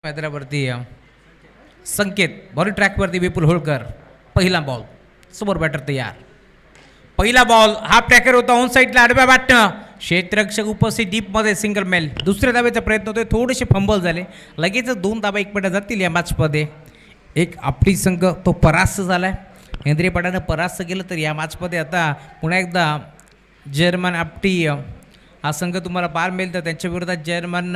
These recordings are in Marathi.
मैदानावरती संकेत बॉल ट्रॅकवरती विपुल होळकर पहिला बॉल समोर बॅटर तयार. पहिला बॉल हाफ ट्रॅकर होता ऑन साईडला आडव्या बॅटनं क्षेत्ररक्षक उपस्थित डीपमध्ये सिंगल मेल. दुसऱ्या धावेचा प्रयत्न होतोय, थोडेसे फंबल झाले, लगेच दोन धावा एक मिनिटात जातील या मॅचमध्ये. एक आपली संघ तो परास्त झालाय, हेंद्रेपाड्यानं परास्त केलं तर या मॅचमध्ये आता पुन्हा एकदा जर्मन आपटी हा संघ तुम्हाला पार मिळेल. तर त्यांच्या विरोधात जर्मन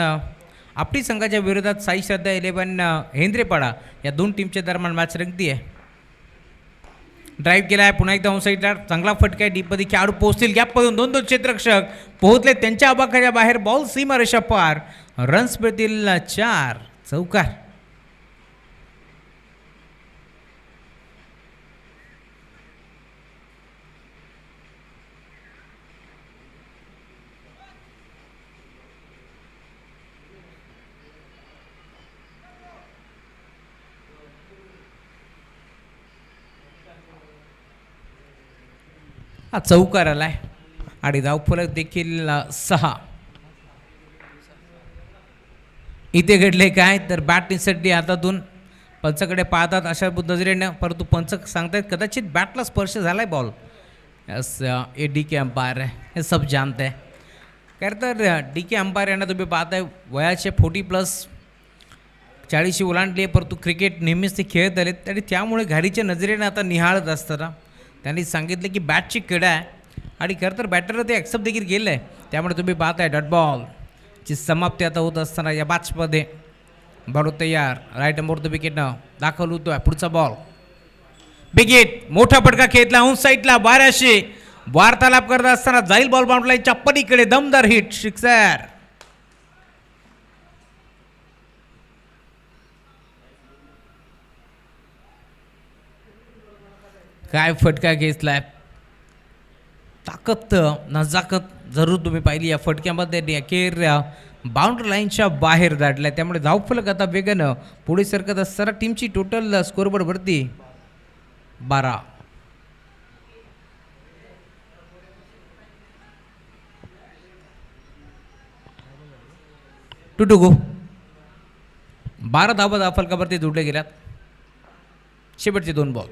आपली संघाच्या विरोधात साई श्रद्धा 11 हेंद्रेपाडा या दोन टीमच्या दरम्यान मॅच रंगती आहे. ड्राईव्ह केला आहे पुन्हा एकदा ऑन साईडला, चांगला फटका आहे, डीपमध्ये खेळाडू पोहोचतील. गॅपमधून दोन क्षेत्ररक्षक पोहोचले त्यांच्या आबाखाच्या बाहेर, बॉल सीमा रेषा पार, रन्स मिळतील 4 चौकार. हा चौकार आलाय आणि धावफलक देखील 6. इथे घडले काय तर बॅट निसटली हातातून, पंचाकडे पाहतात अशा नजरेनं, परंतु पंच सांगतायत कदाचित बॅटला स्पर्श झालाय बॉल. ये डी के अंपायर है, हे सब जानते हैं. खरं तर डी के अंपायर यांना तुम्ही पाहताय वयाचे 40+ 40 ओलांडले, परंतु क्रिकेट नेहमीच ते खेळत आलेत आणि त्यामुळे घारीच्या नजरेनं आता निहाळत असताना त्यांनी सांगितलं की बॅटची किडा आहे आणि खरं तर बॅटरला ते ॲक्सेप्ट देखील केलं आहे. त्यामुळे तुम्ही पाहताय डॉट बॉलची समाप्ती आता होत असताना या मॅचमध्ये. बॉल तयार, राईट नंबर विकेटनं दाखल होतोय. पुढचा बॉल विकेट, मोठा फटका खेळला ऑन साईडला, 1200 वार्तालाप करत असताना जाईल बॉल बाउंड्रीच्या पलीकडे, दमदार हिट, सिक्सर. काय फटका घेतलाय, ताकद नजाकत जरूर तुम्ही पाहिली या फटक्यामध्ये. अखेर बाउंड्री लाईनच्या बाहेर दाटलाय, त्यामुळे धावफलक आता वेगानं पुढे सरकत असताना टीमची टोटल स्कोरबोर्ड वरती 12. To go. 12 धावा धावफलकावरती जोडले गेल्यात. शेवटचे 2 बॉल.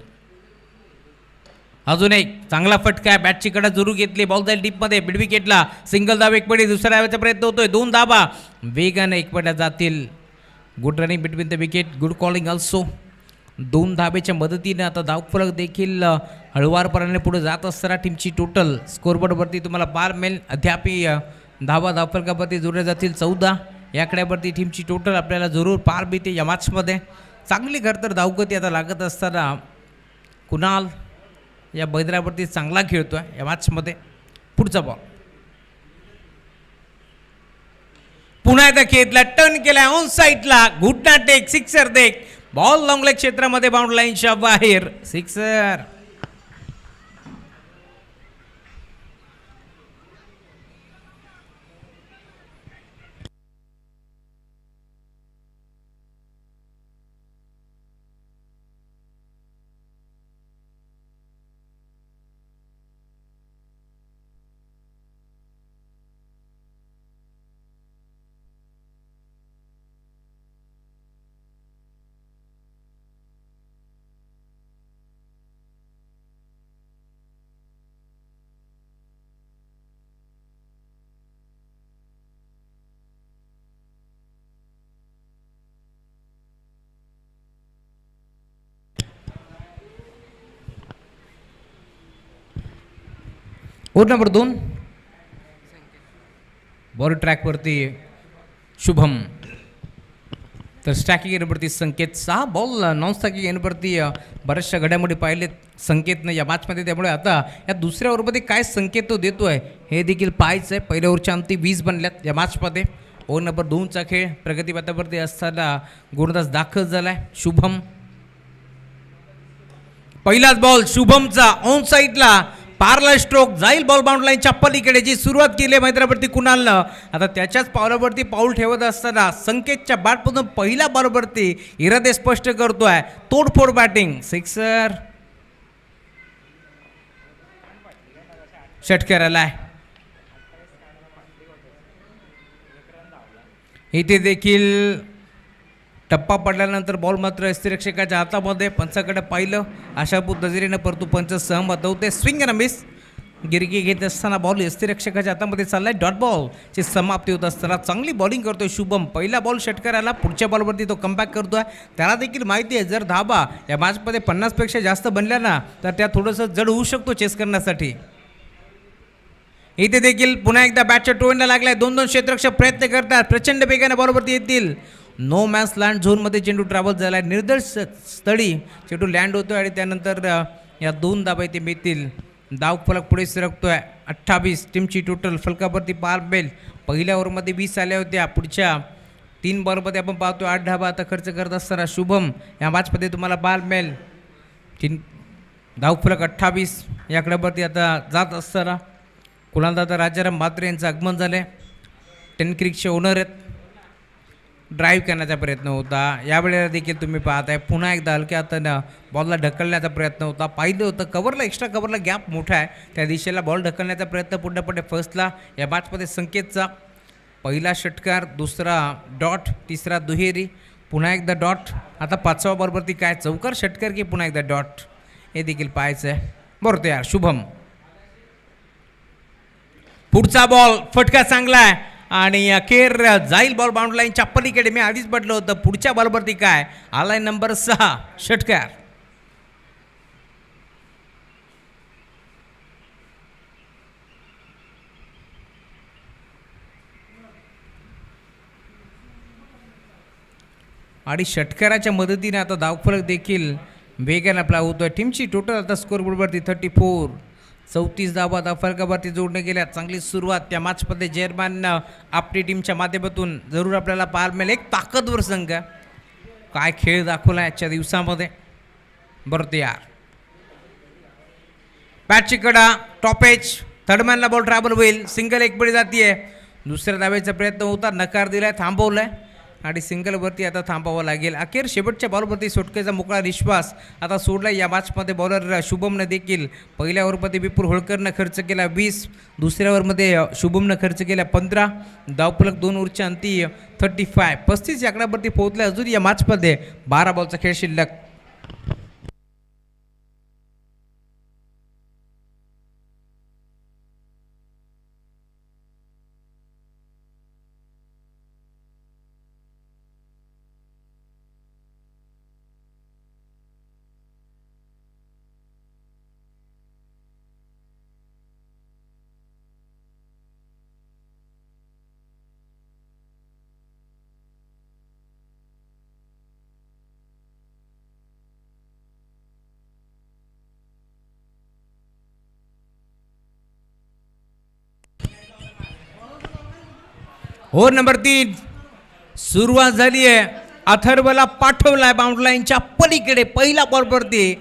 अजून एक चांगला फटका आहे, बॅटची कडा जरूर घेतली, बॉल जाईल डीपमध्ये, मिड विकेटला, सिंगल धाव एक पडी, दुसऱ्या धावाचा प्रयत्न होतोय, 2 धावा वेगाने एक पड्यात जातील. Good running between the wicket, good calling also. 2 धावेच्या मदतीने आता धावफलक देखील हळुवारपणाने पुढे जात असताना टीमची टोटल स्कोरबोर्डवरती तुम्हाला पार मिळेल. अद्यापही धावा धावफलकावरती जोडल्या जातील 14. या आकड्यावरती टीमची टोटल आपल्याला जरूर पार मिळते या मॅचमध्ये. चांगली खरं तर धावगती आता लागत असताना कुणाल या मैदानावरती चांगला खेळतोय या मॅचमध्ये. पुढचा बॉल पुन्हा एकदा खेळला, टर्न केला ऑन साईडला, घुटना टेक, सिक्सर देख, बॉल लॉंग लेग क्षेत्रामध्ये, बाउंड्री लाईनच्या बाहेर, सिक्सर. Over number 2. बॉल ट्रॅकवरती शुभम, तर स्टॅकिंग येण्यावरती संकेत. 6 बॉल नॉन स्टॅकिंग येण्यावरती बऱ्याचशा घड्यामोडी पाहिलेत संकेतनं या मॅचमध्ये. त्यामुळे आता या दुसऱ्या ओव्हरमध्ये काय संकेत तो देतो आहे हे देखील पाहायचं आहे. पहिल्या ओव्हरच्या अंती 20 बनल्यात या मॅचमध्ये. ओव्हर नंबर 2चा खेळ प्रगतीपथावरती असताना गुणदास दाखल झालाय. शुभम, पहिलाच बॉल शुभमचा ऑन साईडला, पार्लर स्ट्रोक, जाईल बॉल बाउंड्री लाईनच्या पलीकडे. जी सुरुवात केली मैदानावरती कुणालनं, आता त्याच्याच पावलावरती पाऊल ठेवत असताना संकेतच्या बॅटमधून पहिल्या बॉलवरती इरादे स्पष्ट करतोय, तोडफोड बॅटिंग, सिक्सर. षटकार आलाय. इथे देखील टप्पा पडल्यानंतर बॉल मात्र यष्टिरक्षकाच्या हातामध्ये. पंचाकडे पाहिलं आशापूर नजरेनं, परंतु पंच सहमत होते. स्विंग आणि मिस. गिरगी घेत असताना बॉल यष्टिरक्षकाच्या हातामध्ये चाललाय. डॉट बॉलची समाप्ती होत असताना चांगली बॉलिंग करतोय शुभम. पहिला बॉल षटकाराला, पुढच्या बॉलवरती तो कमबॅक करतोय. त्याला देखील माहिती आहे जर धाबा या मॅचमध्ये 50पेक्षा जास्त बनल्या ना तर त्या थोडंसं जड होऊ शकतो चेस करण्यासाठी. इथे देखील पुन्हा एकदा बॅटच्या टोळीला लागलाय. 2-2 क्षेत्ररक्षक प्रयत्न करतात. प्रचंड वेगाने बॉलवरती येतील. नो मॅच लँड झोनमध्ये चेंडू ट्रॅव्हल झाला आहे. निर्दोष स्थळी चेंडू लँड होतो आणि त्यानंतर या 2 धाबा इथे मिळतील. धाव फलक पुढे सरकतोय. 28 टीमची टोटल. फलकावरती 5 बेल. पहिल्या ओव्हरमध्ये 20 आल्या होत्या. पुढच्या 3 बॉलमध्ये आपण पाहतोय 8 धाबा आता खर्च करत असताना शुभम या मॅचमध्ये तुम्हाला 12 बेल. 3 धाव फलक 28 या क्रमावरती आता जात असताना कुलांदाता राजाराम म्हात्रे यांचं आगमन झालं. 10 क्रिकचे ओनर आहेत. ड्राईव्ह करण्याचा प्रयत्न होता. यावेळेला देखील तुम्ही पाहताय पुन्हा एकदा हलक्या हातानं बॉलला ढकलण्याचा प्रयत्न होता. पाहिलं होतं कव्हरला, एक्स्ट्रा कव्हरला गॅप मोठा आहे, त्या दिशेला बॉल ढकलण्याचा प्रयत्न पूर्णपणे फर्स्टला. या मॅचमध्ये संकेतचा पहिला षटकार, दुसरा डॉट, तिसरा दुहेरी, पुन्हा एकदा डॉट. आता 5व्या बॉलवरती काय चौकार षटकार की पुन्हा एकदा डॉट हे देखील पाहायचं आहे. बरोबर यार शुभम. पुढचा बॉल फटका चांगला आहे आणि अखेर जाईल बॉल बाउंड्री लाईनच्या पलीकडे. मी आधीच म्हटलं होतं पुढच्या बॉलवरती काय आलाय नंबर 6 षटकार. आणि षटकाराच्या मदतीने आता धावफलक देखील वेगाने आपला होतोय. टीमची टोटल आता स्कोरबोर्डवरती 34. 34 धावा धावफलकावरती जोडणे गेल्या. चांगली सुरुवात त्या मॅचमध्ये जर्मन आपली टीमच्या माध्यमातून जरूर आपल्याला पाहायला मिळेल. एक ताकदवर संघ काय खेळ दाखवला आजच्या दिवसामध्ये. बरं यार बॅटची कडा, टॉप एज, थर्डमॅनला बॉल ट्रॅव्हल होईल. सिंगल एक बळी जातीये. दुसऱ्या धावेचा प्रयत्न होता, नकार दिलाय, थांबवलाय आणि सिंगलवरती आता थांबावं लागेल. अखेर शेवटच्या बॉलवरती सुटकेचा मोकळा निश्वास आता सोडला. या मॅचमध्ये बॉलर शुभमनं देखील पहिल्या ओव्हरमध्ये विपुल होळकरनं खर्च केला 20, दुसऱ्या ओव्हरमध्ये शुभमनं खर्च केला 15. धावफलक 2 ओव्हरच्या अंती 35. 35 या आकड्यावरती पोहोचला. अजून या मॅचमध्ये 12 बॉलचा खेळ शिल्लक. ओव्हर नंबर 3 सुरुवात झाली आहे. अथर्वला पाठवलाय बाउंड्री लाईनच्या पलीकडे. पहिला बॉलवरती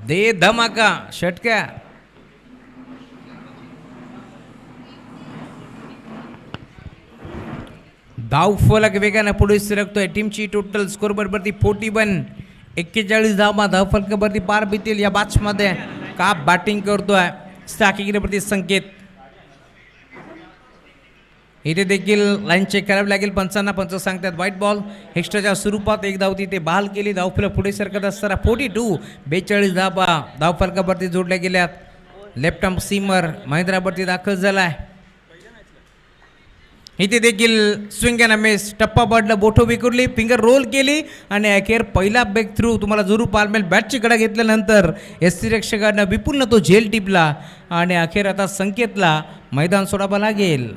दे धमाका षटकार. धावफलक वेगाने पुढे सरकतोय. टीमची टोटल स्कोरबोर्डवरती 41. 41 धावा धावफलकावरती पार बितील. या मॅचमध्ये का बॅटिंग करतोय साकीगिरीवरती संकेत. इथे देखील लाईन चेक करावी लागेल. पंचांना पंच सांगतात व्हाईट बॉल. एक्स्ट्राच्या स्वरूपात एक धाव तिथे बहाल केली. धावफलक पुढे सरकत असताना 42. 42 धावा धावफलकावरती जोडल्या गेल्यात. लेफ्ट आर्म सीमर महेंद्रावरती दाखल झालाय. इथे देखील स्विंग अँड मिस. टप्पा पडला, बोटो विकुरली, फिंगर रोल केली आणि अखेर पहिला ब्रेक थ्रू तुम्हाला जरूर पाहायला मिळेल. बॅटची कडा घेतल्यानंतर यष्टिरक्षकानं विपुलनं तो झेल टिपला आणि अखेर आता संकेतला मैदान सोडावं लागेल.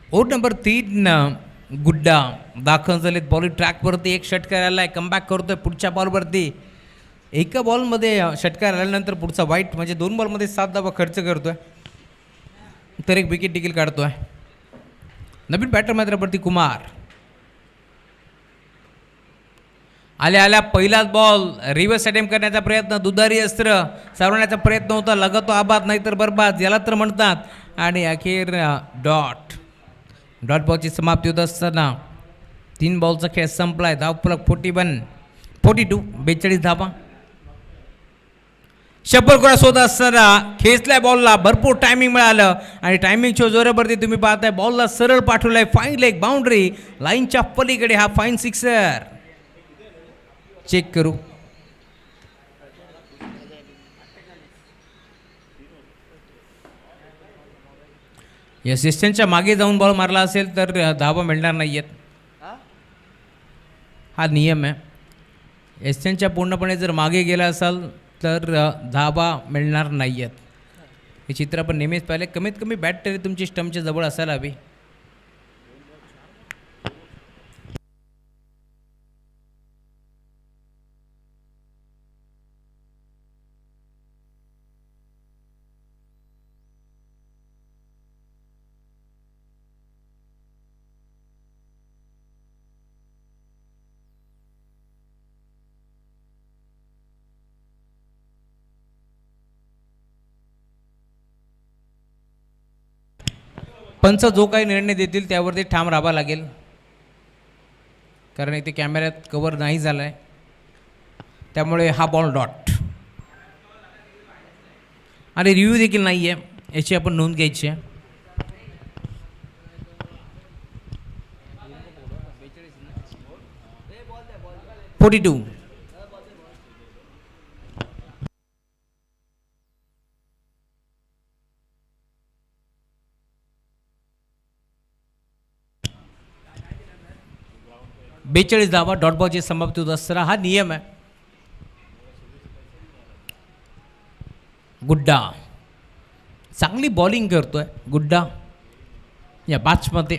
ओव्हर नंबर 3 गुड्डा दाखल झालेत बॉलिंग ट्रॅकवरती. एक षटकार आलाय, कमबॅक करतोय पुढच्या बॉलवरती. एका बॉलमध्ये षटकार आल्यानंतर पुढचा वाईट म्हणजे 2 बॉलमध्ये 7 धावा खर्च करतोय, तर एक विकेट देखील काढतोय. नवीन बॅटर मैदानावरती कुमार. आल्या आल्या पहिलाच बॉल रिव्हर्स अटेम्प्ट करण्याचा प्रयत्न, दुधारी अस्त्र सावरण्याचा प्रयत्न होता, लगतो आबाद नाही तर बरबाद याला तर म्हणतात आणि अखेर डॉट बॉलची समाप्ती होत असताना 3 बॉलचा खेळ संपलाय. धावफलक 42 42 धावा. शब्बल क्रॉस होत असताना खेचल्या बॉलला भरपूर टायमिंग मिळालं आणि टायमिंग शो जोरावरती तुम्ही पाहताय. बॉलला सरळ पाठवलाय, फाईन लेग बाउंड्री लाईनच्या पलीकडे हा फाईन सिक्सर. चेक करू. असिस्टंटच्या मागे जाऊन बॉल मारला असेल तर धावा मिळणार नाही आहेत, हा नियम आहे. असिस्टंटच्या पूर्णपणे जर मागे गेला असाल तर धावा मिळणार नाही आहेत. हे चित्र आपण नेहमीच पाहिले. कमीत कमी बॅट तरी तुमची स्टंपच्या जवळ असायला हवी. पंच जो काही निर्णय देतील त्यावरती ठाम राहावा लागेल, कारण इथे कॅमेऱ्यात कव्हर नाही झाला आहे. त्यामुळे हा बॉल डॉट आणि रिव्ह्यू देखील नाही आहे, याची आपण नोंद घ्यायची आहे. $42. धावा. डॉट बॉलची समाप्ती होत असताना हा नियम आहे. गुड्डा चांगली बॉलिंग करतोय गुड्डा या मॅचमध्ये.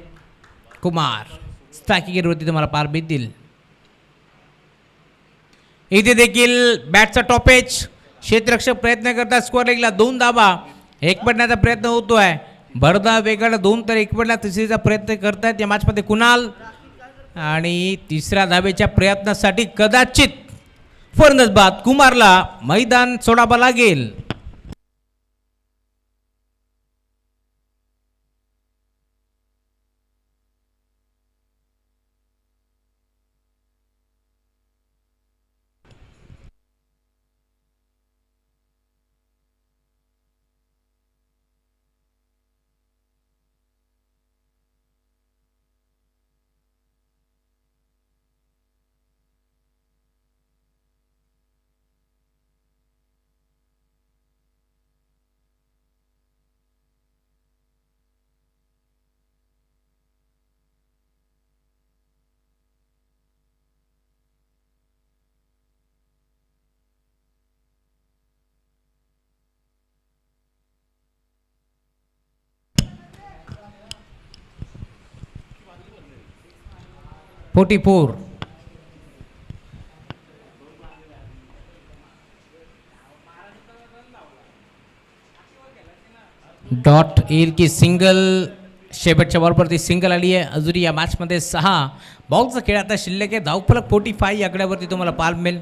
कुमार स्ट्रायकिंगवरती तुम्हाला पार भेटतील. इथे देखील बॅटचा टॉपेज. क्षेत्ररक्षक प्रयत्न करतात. स्कोअर लेगला 2 धावा. एक पडण्याचा प्रयत्न होतोय. भरदा वेगाला 2 तर एक पडला तिसरीचा प्रयत्न करतायत या मॅचमध्ये कुणाल. आणि तिसऱ्या धावेच्या प्रयत्नासाठी कदाचित फर्नसबाद कुमारला मैदान सोडावं लागेल. $44. डॉट येईल की सिंगल. शेवटच्या बॉलवरती सिंगल आली आहे. अजून या मॅचमध्ये 6 बॉलचा खेळ आता शिल्लक आहे. धावफलक 45 या आकड्यावरती तुम्हाला पार मिळेल.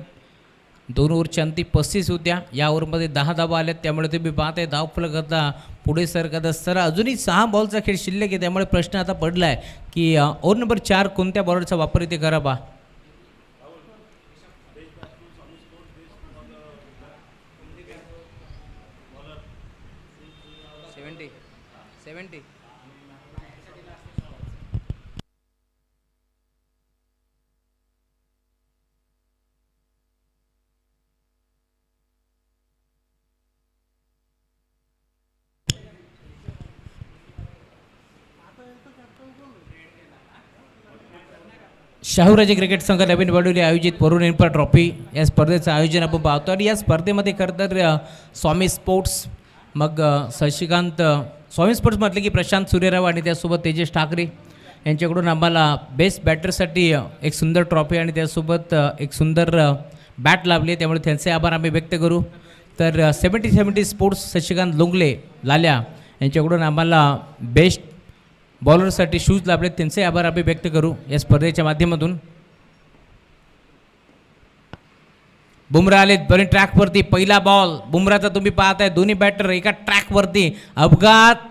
2 ओव्हरच्या अंती 35 होत्या. या ओव्हरमध्ये 10 धावा आल्यात. त्यामुळे तुम्ही पाहताय धावफलक आता पुढे सरकत असताना अजूनही 6 बॉलचा खेळ शिल्लक आहे. त्यामुळे प्रश्न आता पडला आहे की ओव्हर नंबर 4 कोणत्या बॉलरचा वापर इथे करावा. शाहूराजे क्रिकेट संघ नवीन बडोली आयोजित वरुण इन्फा ट्रॉफी या स्पर्धेचं आयोजन आपण पाहतो. आणि या स्पर्धेमध्ये खरं तर स्वामी स्पोर्ट्स, मग शशिकांत स्वामी स्पोर्ट्स म्हटलं की प्रशांत सूर्यराव आणि त्यासोबत तेजस ठाकरे यांच्याकडून आम्हाला बेस्ट बॅटरसाठी एक सुंदर ट्रॉफी आणि त्यासोबत एक सुंदर बॅट लाभली. त्यामुळे त्यांचे आभार आम्ही व्यक्त करू. तर 70 स्पोर्ट्स शशिकांत लोंगले लाल्या यांच्याकडून आम्हाला बेस्ट बॉलरसाठी शूज लाभले. त्यांचे आभार आम्ही व्यक्त करू या स्पर्धेच्या माध्यमातून. बुमरा आले दोन्ही ट्रॅकवरती. पहिला बॉल बुमराचा तुम्ही पाहताय, दोन्ही बॅटर एका ट्रॅकवरती. अपघात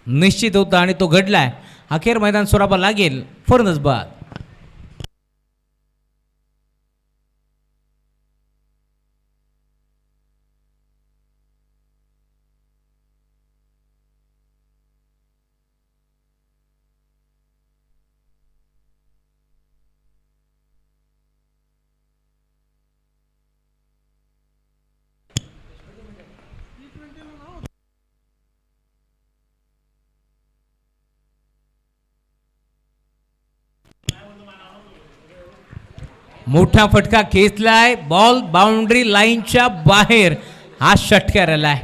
निश्चित होता आणि तो घडलाय. अखेर मैदान सोडावं लागेल फर्नस बाद. मोठा फटका खेचलाय. बॉल बाउंड्री लाईनच्या बाहेर. हा षटकार आलाय.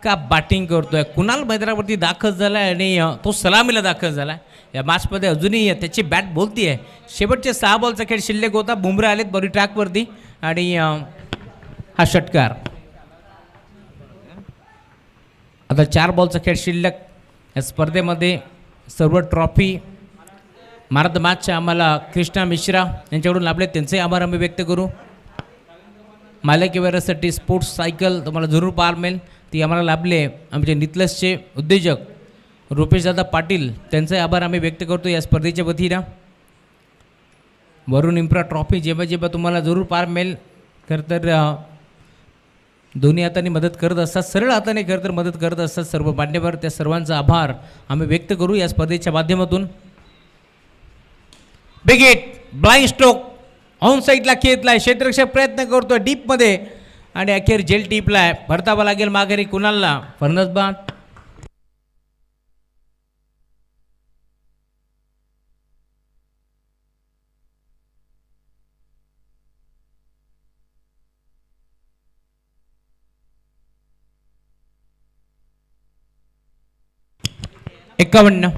का बॅटिंग करतोय कुणाल मैदानावरती दाखल झालाय आणि तो सलामीला दाखल झालाय. या मॅचमध्ये अजूनही त्याची बॅट बोलतीये. शेवटचे 6 बॉलचा खेळ शिल्लक होता. बुमरा आलेत बॉडी ट्रॅकवरती आणि हा षटकार. आता 4 बॉलचा खेळ शिल्लक. या स्पर्धेमध्ये सर्व ट्रॉफी मारत मॅचच्या आम्हाला कृष्णा मिश्रा यांच्याकडून लाभले, त्यांचे आभार आम्ही व्यक्त करू. मालकीवरासाठी स्पोर्ट्स सायकल तुम्हाला जरूर पाहायला मिळेल, ती आम्हाला लाभले. आमचे नितलसचे उद्योजक रुपेशदादा पाटील, त्यांचे आभार आम्ही व्यक्त करतो या स्पर्धेच्या वतीनं. वरुण इम्प्रा ट्रॉफी जेव्हा जेव्हा तुम्हाला जरूर पाहायला मिळेल. खरं तर दोन्ही हाताने मदत करत असतात, सरळ हाताने खरं तर मदत करत असतात सर्व मान्यवर. त्या सर्वांचा आभार आम्ही व्यक्त करू या स्पर्धेच्या माध्यमातून. Big hit, blind stroke on साईडला खेचलाय. क्षेत्ररक्षक प्रयत्न करतोय डीपमध्ये आणि अखेर जेल टिपलाय. परतावा लागेल माघारी कुणालला. फर्नस बाद. एकावन्न.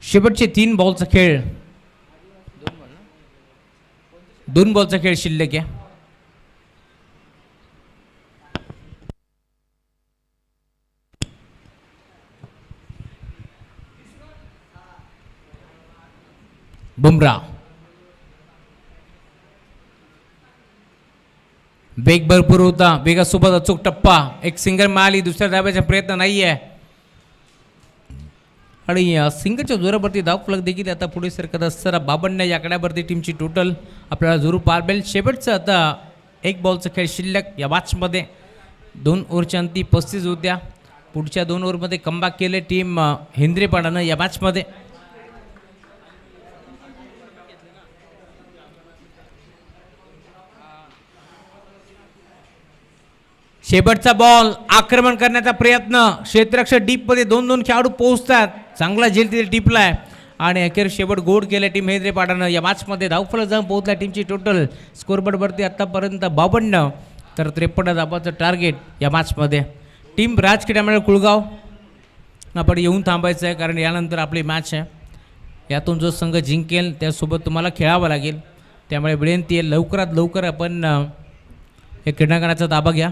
शेवटचे 3 बॉलचा खेळ. 2 बॉलचा खेळ शिल्लक आहे. बुमरा वेग भरपूर होता, वेगासोबत अचूक टप्पा. एक सिंगल मिळाली, दुसऱ्या धाब्याचा प्रयत्न नाही आहे आणि सिंगलच्या जोरावरती धावफलक देखील आता पुढे सरकत असताना 52 या आकड्यावरती टीमची टोटल आपल्याला जरूर पाहायला मिळेल. शेवटचं आता 1 बॉलचा खेळ शिल्लक या मॅचमध्ये. 2 ओव्हरच्या अंती 35 होत्या. पुढच्या 2 ओव्हरमध्ये कमबॅक केले टीम हिंद्रेपाडानं या मॅचमध्ये. शेवटचा बॉल, आक्रमण करण्याचा प्रयत्न. क्षेत्ररक्षक डीपमध्ये 2-2 खेळाडू पोहोचतात. चांगला झेल तिथे टिपलाय आणि अखेर शेवट गोड केलं टीम हिंद्रेपाडानं. या मॅचमध्ये धावफलक जाऊन पोहोचला टीमची टोटल. स्कोरबोर्डवरती आत्तापर्यंत 52 तर 53 धावाचं टार्गेट या मॅचमध्ये. टीम राजक्रीडामंडळ कुळगाव आपण येऊन थांबायचं आहे, कारण यानंतर आपली मॅच आहे. यातून जो संघ जिंकेल त्यासोबत तुम्हाला खेळावं लागेल. त्यामुळे विनंती आहे लवकरात लवकर आपण हे क्रीडांगणाचा ताबा घ्या.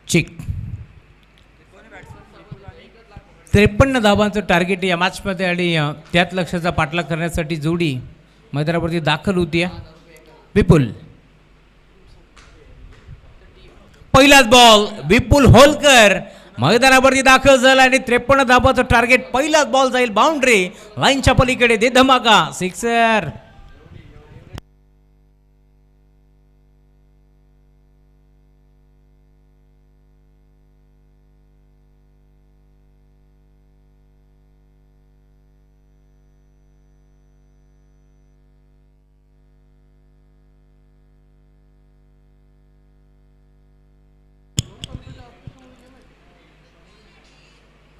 चिक 53 धावांचं टार्गेट या मॅचमध्ये आणि त्यात लक्षाचा पाठलाग करण्यासाठी जोडी मैदानावरती दाखल होती. विपुल पहिलाच बॉल विपुल होलकर मैदानावरती दाखल झाला आणि 53 धावांचं टार्गेट. पहिलाच बॉल जाईल बाउंड्री लाईनच्या पलीकडे. दे धमाका सिक्सर.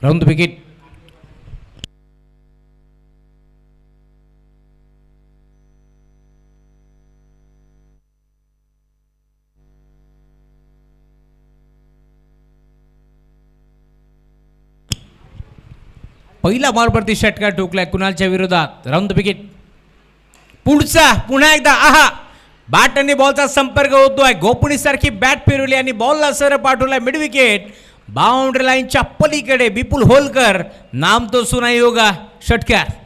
Round wicket. पहिला बॉलवरती षटकार ठोकलाय कुणालच्या विरोधात. Round wicket. पुढचा पुन्हा एकदा आहा बॅट आणि बॉलचा संपर्क होतोय. गोपणी सारखी बॅट फिरवली आणि बॉलला सर पाठवलाय मिड विकेट. बाउंड्री लाईनच्या पलीकडे विपुल होलकर नाम तो सुना होगा. षटकार.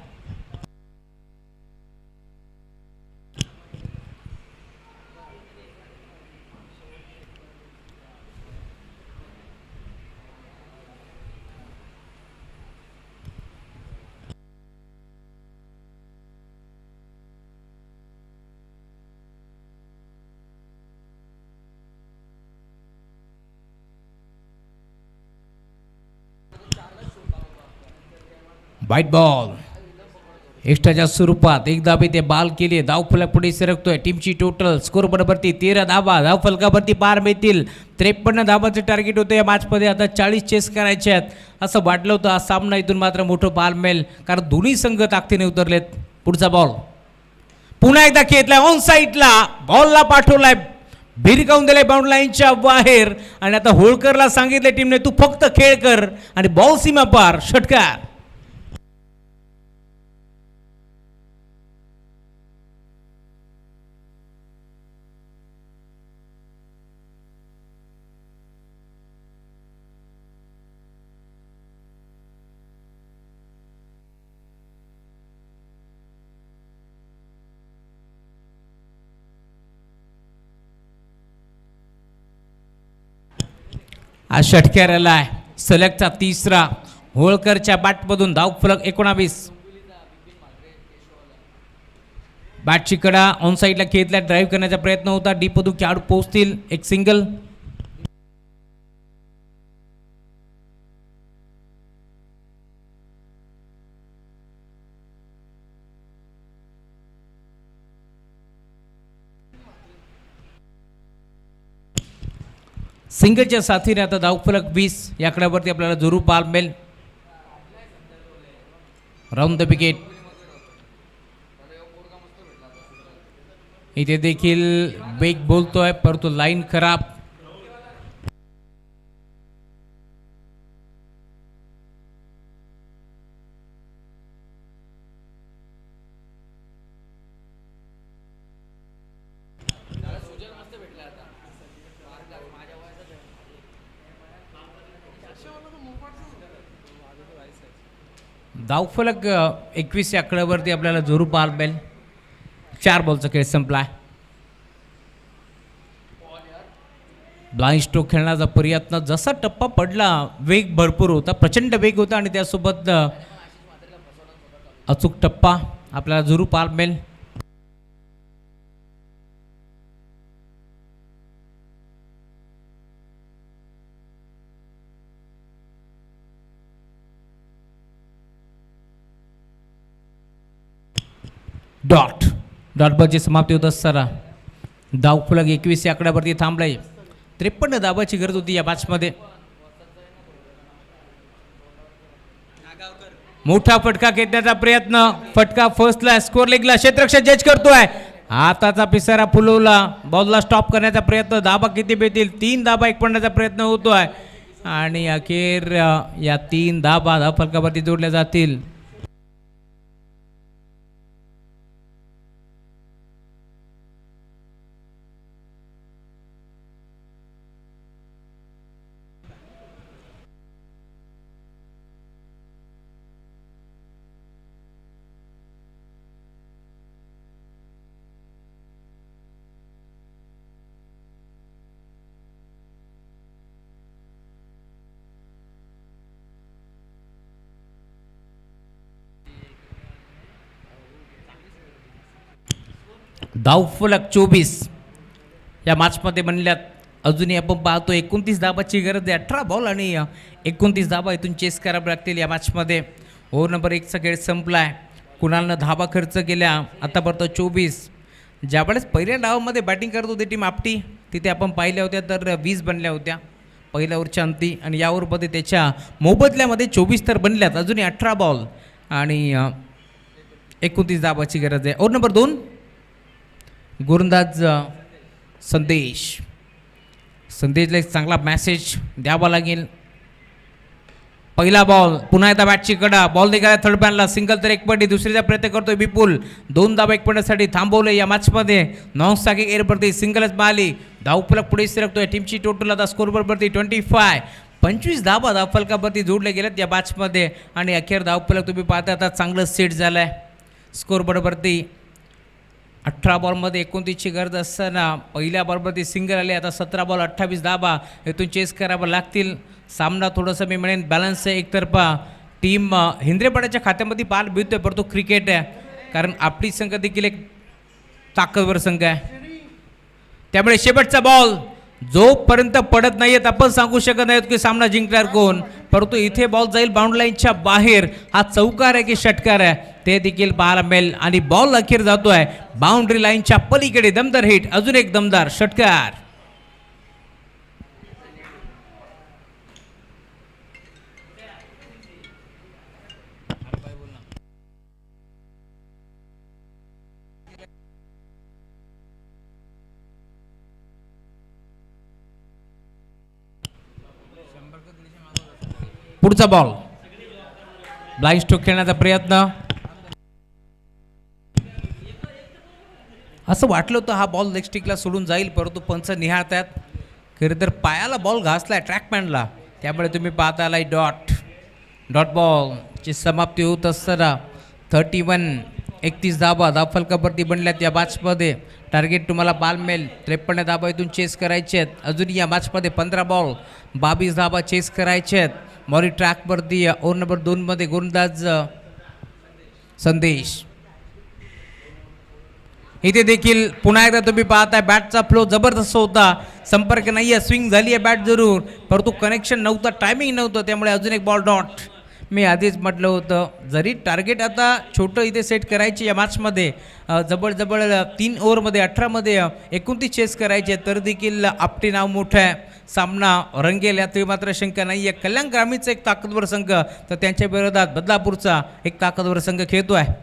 व्हाईट बॉल एक्स्ट्राच्या स्वरूपात एक धाबे ते बाल केले. धावफलक पुढे सरकतोय. टीमची टोटल स्कोर बरोबरती 13 धाबा. धावफलकावरती पार मिळतील. 53 धाबाचे टार्गेट होतं या मॅचमध्ये. आता 40 चेस करायचे आहेत असं वाटलं होतं. हा सामना इथून मात्र मोठं पार मिळेल कारण दोन्ही संघ ताकदीने उतरलेत. पुढचा बॉल पुन्हा एकदा खेळलाय ऑन साईडला. बॉलला पाठवलाय भिरकावून दिलाय बाउंड्री लाईनच्या बाहेर आणि आता होळकरला सांगितलंय टीमने तू फक्त खेळ कर आणि बॉल सीमा पार. षटकार. आज षटकार आलाय सलगचा तिसरा. होळकरच्या बॅटमधून धावफलक 19. बॅटची कडा ऑन साईडला खेळला. ड्राईव्ह करण्याचा प्रयत्न होता. डीपमधून खेळाडू पोहोचतील. एक सिंगल. सिंगलच्या साथीने आता धावफलक 20 या आकड्यावरती आपल्याला जरूर पाहायला मिळेल. Round the wicket. इथे देखील वेग बोलतोय परंतु लाईन खराब. धावफलक 21 या आकड्यावरती आपल्याला जरूर पाहायला मिळेल. 4 बॉलचा खेळ संपलाय. ब्लाइंड स्ट्रोक खेळण्याचा प्रयत्न. जसा टप्पा पडला वेग भरपूर होता. प्रचंड वेग होता आणि त्यासोबत अचूक टप्पा आपल्याला जरूर पाहायला मिळेल. डॉट बॉलची समाप्ती होत असताना धावफलक 21 या आकड्यावरती थांबलाय. 53 धावाची गरज होती या मॅचमध्ये. मोठा फटका खेचण्याचा प्रयत्न. फटका फर्स्टला स्कोर लेगला. क्षेत्ररक्षक जज करतोय. हाताचा पिसारा फुलवला. बॉलला स्टॉप करण्याचा प्रयत्न. धाबा किती भेटतील? 3 धाबा एक पडण्याचा प्रयत्न होतोय आणि अखेर या 3 धाबा धावफलकावरती जोडल्या जातील. धावफलक 24 या मॅचमध्ये बनल्यात. अजूनही आपण पाहतो 29 धाबाची गरज आहे. 18 बॉल आणि 29 धाबा इथून चेस करावे लागतील या मॅचमध्ये. ओव्हर नंबर 1चा खेळ संपला आहे. कुणालनं धाबा खर्च केल्या आतापर्यंत 24. ज्यावेळेस पहिल्या डावामध्ये बॅटिंग करत होती टीम आपटी, तिथे आपण पाहिल्या होत्या तर 20 बनल्या होत्या पहिल्या ओव्हरच्या अंती, आणि या ओव्हरमध्ये त्याच्या मोबदल्यामध्ये 24 तर बनल्यात. अजूनही 18 बॉल आणि 29 धाबाची गरज आहे. ओव्हर नंबर 2 गोलंदाज संदेशला एक चांगला मॅसेज द्यावा लागेल. पहिला बॉल, पुन्हा एकदा बॅटची कडा, बॉल निघाला थर्ड मॅनला, सिंगल तर एक पट्टी, दुसरीचा प्रयत्न करतोय विपुल. 2 धाबा एक पट्टीसाठी थांबवले या मॅचमध्ये. नॉन स्टॅकिंग एअरवरती सिंगलच मारली. धावफलक पुढे सरकतोय. टीमची टोटल आता स्कोरवरती 25. 25 धाबा धावफलकावरती जोडले गेलेत या मॅचमध्ये, आणि अखेर धावफलक तुम्ही पाहता आता चांगलं सेट झालं आहे. स्कोरबोर्डवरती 18 बॉलमध्ये 29ची गरज असताना पहिल्या बॉलवरती सिंगल आले. आता 17 बॉल 28 धाबा इथून चेस करावं लागतील. सामना थोडंसं मी म्हणेन बॅलन्स आहे. एकतर्फा टीम हिंद्रेपाड्याच्या खात्यामध्ये पाल भिजतोय, परंतु क्रिकेट आहे, कारण आपली संघ देखील एक ताकदवर संघ आहे. त्यामुळे शेवटचा बॉल जोपर्यंत पडत नाहीयेत आपण सांगू शकत नाहीत की सामना जिंकणार कोण, परंतु इथे बॉल जाईल बाउंड्री लाईनच्या बाहेर. हा चौकार आहे की षटकार आहे ते देखील पाहायला मिळेल, आणि बॉल अखेर जातोय बाउंड्री लाईनच्या पलीकडे. दमदार हिट, अजून एक दमदार षटकार. पुढचा बॉल, ब्लाइंड स्ट्रोक खेळण्याचा प्रयत्न. असं वाटलं होतं हा बॉल लेग स्टिकला सोडून जाईल, परंतु पंच निहाळतात. खरं तर पायाला बॉल घासलाय ट्रॅकमॅनला, त्यामुळे तुम्ही पाहता आलाय डॉट बॉलची समाप्ती होत असताना 31 धाबा धावफलकावरती बनल्यात या मॅचमध्ये. टार्गेट तुम्हाला बाल मिळेल 53 धाबा इथून चेस करायचे आहेत. अजून या मॅचमध्ये 15 बॉल 22 धाबा चेस करायचे आहेत. मॉरी ट्रॅकवरती ओव्हर नंबर 2मध्ये गोलंदाज संदेश. इथे देखील पुन्हा एकदा तुम्ही पाहताय बॅटचा फ्लो जबरदस्त होता. संपर्क नाही आहे, स्विंग झाली आहे बॅट जरूर, परंतु कनेक्शन नव्हतं, टायमिंग नव्हतं, त्यामुळे अजून एक बॉल डॉट. मी आधीच म्हटलं होतं जरी टार्गेट आता छोटं इथे सेट करायचे या मॅचमध्ये, जवळजवळ 3 ओव्हरमध्ये 18मध्ये 29 चेस करायचे, तर देखील आपटे नाव मोठं आहे. सामना रंगेल यात मात्र शंका नाही आहे. कल्याण ग्रामीणचा एक ताकदवर संघ, तर त्यांच्या विरोधात बदलापूरचा एक ताकदवर संघ खेळतो आहे.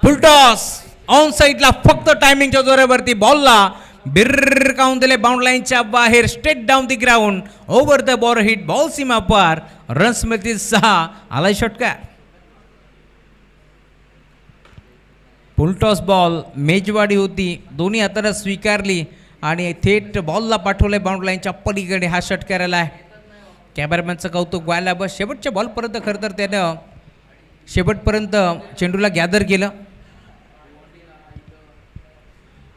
फुलटॉस ऑन साईडला, फक्त टायमिंगच्या जोरावरती बॉलला बिरकावून दिले बाउंड लाईनच्या बाहेर. Straight down the ground, over the ball hit, ball सीमा पार. रन्स मिळतील 6. आलाय षटकार. फुलटॉस बॉल मेजवाडी होती, दोन्ही हाताला स्वीकारली आणि थेट बॉलला पाठवलंय बाउंड लाईनच्या पलीकडे. हा षटकार आला आहे. कॅमेरामॅनचं कौतुक व्हायला बस. शेवटच्या बॉलपर्यंत खरं तर त्यानं शेवटपर्यंत चेंडूला गॅदर केलं.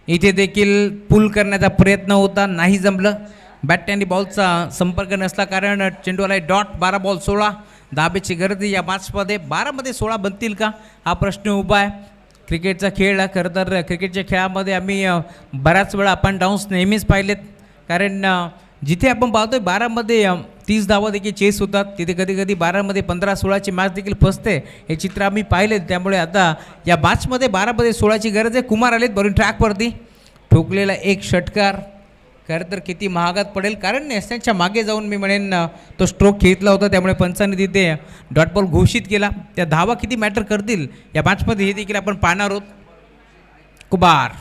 इथे देखील पुल करण्याचा प्रयत्न होता, नाही जमलं. बॅट आणि बॉलचा संपर्क नसला कारण चेंडूला डॉट. 12 बॉल 16 धाबेची गरज या मॅचमध्ये. 12मध्ये 16 बनतील का हा प्रश्न उभा आहे. क्रिकेटचा खेळ, खरं तर क्रिकेटच्या खेळामध्ये आम्ही बऱ्याच वेळा अप अँड डाऊन्स नेहमीच पाहिलेत, कारण जिथे आपण पाहतोय 12मध्ये 30 धावा देखील चेस होतात, तिथे कधी कधी 12मध्ये 15-16ची मॅच देखील फसते. हे चित्र आम्ही पाहिलेत. त्यामुळे आता या मॅचमध्ये 12मध्ये 16ची गरज आहे. कुमार आलेत बरून ट्रॅकवरती. ठोकलेला एक षटकार खरं तर किती महागात पडेल, कारण नेसनच्या मागे जाऊन मी म्हणेन तो स्ट्रोक घेतला होता, त्यामुळे पंचांनी तिथे डॉट बॉल घोषित केला. त्या धावा किती मॅटर करतील या मॅचमध्ये हे देखील आपण पाहणार आहोत. कुमार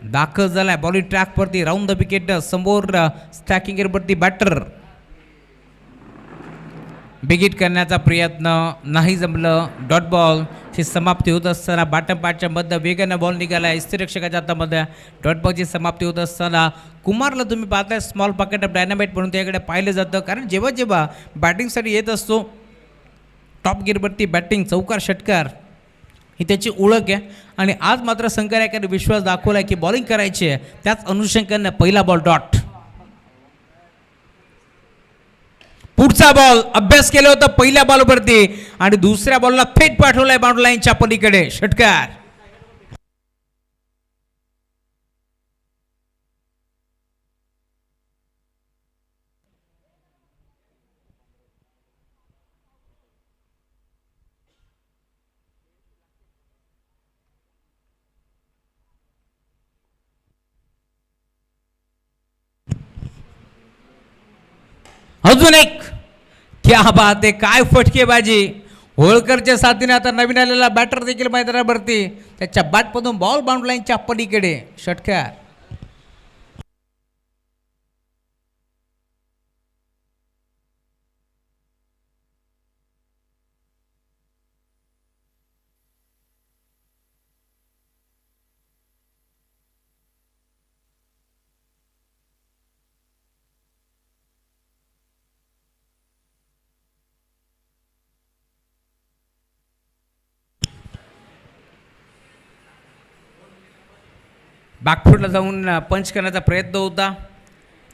दाखल झालाय बॉलिंग ट्रॅकवरती. राऊंड द विकेट समोर स्टॅकिंग एअरवरती बॅटर. बिगिट करण्याचा प्रयत्न नाही जमलं. डॉट बॉलची समाप्ती होत असताना बॉटम पॅडच्या मध्ये वेगानं बॉल निघाला आहे यष्टीरक्षकाच्या हातामध्ये. डॉट बॉलची समाप्ती होत असताना कुमारला तुम्ही पाहताय स्मॉल पॉकेट ऑफ डायनामाइट म्हणून त्याकडे पाहिलं जातं, कारण जेव्हा जेव्हा बॅटिंगसाठी येत असतो टॉप गिअरवरती बॅटिंग, चौकार, षटकार ही त्याची ओळख आहे. आणि आज मात्र संघाने विश्वास दाखवला आहे की बॉलिंग करायची आहे. त्याच अनुषंगानं पहिला बॉल डॉट. पुढचा बॉल अभ्यास केला होता पहिल्या बॉलवरती आणि दुसऱ्या बॉलला थेट पाठवलाय बाउंड्री लाईनच्या पलीकडे. षटकार. अजून एक, क्या बात आहे, काय फटकेबाजी. होळकरच्या साथीने आता नवीन आलेला बॅटर देखील मैदानावरती, त्याच्या बॅटमधून बॉल बाउंड लाईनच्या पलीकडे षटकार. बॅकफूटला जाऊन पंच करण्याचा प्रयत्न होता.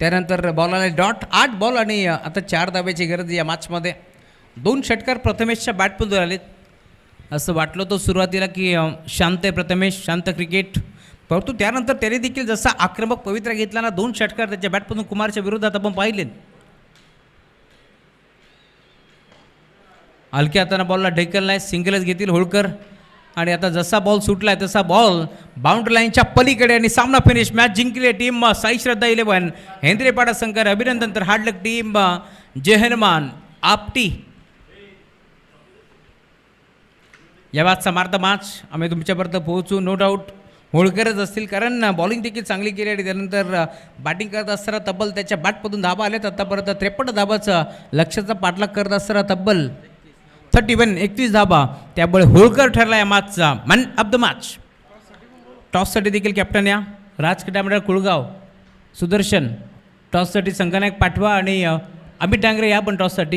त्यानंतर बॉलाला डॉट 8 बॉल आणि आता 4 धाब्याची गरज या मॅचमध्ये. 2 षटकार प्रथमेशच्या बॅटमधून आलेत. असं वाटलं होतं सुरुवातीला की शांत आहे प्रथमेश, शांत क्रिकेट, परंतु त्यानंतर त्याने देखील जसा आक्रमक पवित्रा घेतला ना, 2 षटकार त्याच्या बॅटमधून कुमारच्या विरोधात आपण पाहिलेत. हलक्या हाताने बॉलला ढकललाय, सिंगलच घेतील होळकर. आणि आता जसा बॉल सुटलाय तसा बॉल बाउंड्री लाईनच्या पलीकडे आणि सामना फिनिश. मॅच जिंकली टीम साई श्रद्धा 11, हेंद्रेपाडा संघ अभिनंदन. तर हार्डलक टीम जय हनुमान आपटी. या मॅचचा मार्थ मॅच आम्ही तुमच्यापर्यंत पोहोचू, नो डाऊट होळकरच असतील, कारण बॉलिंग देखील चांगली केली आणि त्यानंतर बॅटिंग करत असताना तब्बल त्याच्या बॅटमधून धाबा आलेत. आतापर्यंत 53 धाबाचा लक्ष्याचा पाठलाग करत असताना तब्बल 31 धाबा. त्यामुळे होळकर ठरला या मॅचचा मॅन ऑफ द मॅच. टॉससाठी देखील कॅप्टन या राज कटामंडळ कुळगाव, सुदर्शन टॉससाठी संघनायक पाठवा आणि अमित डांगरे या पण टॉससाठी.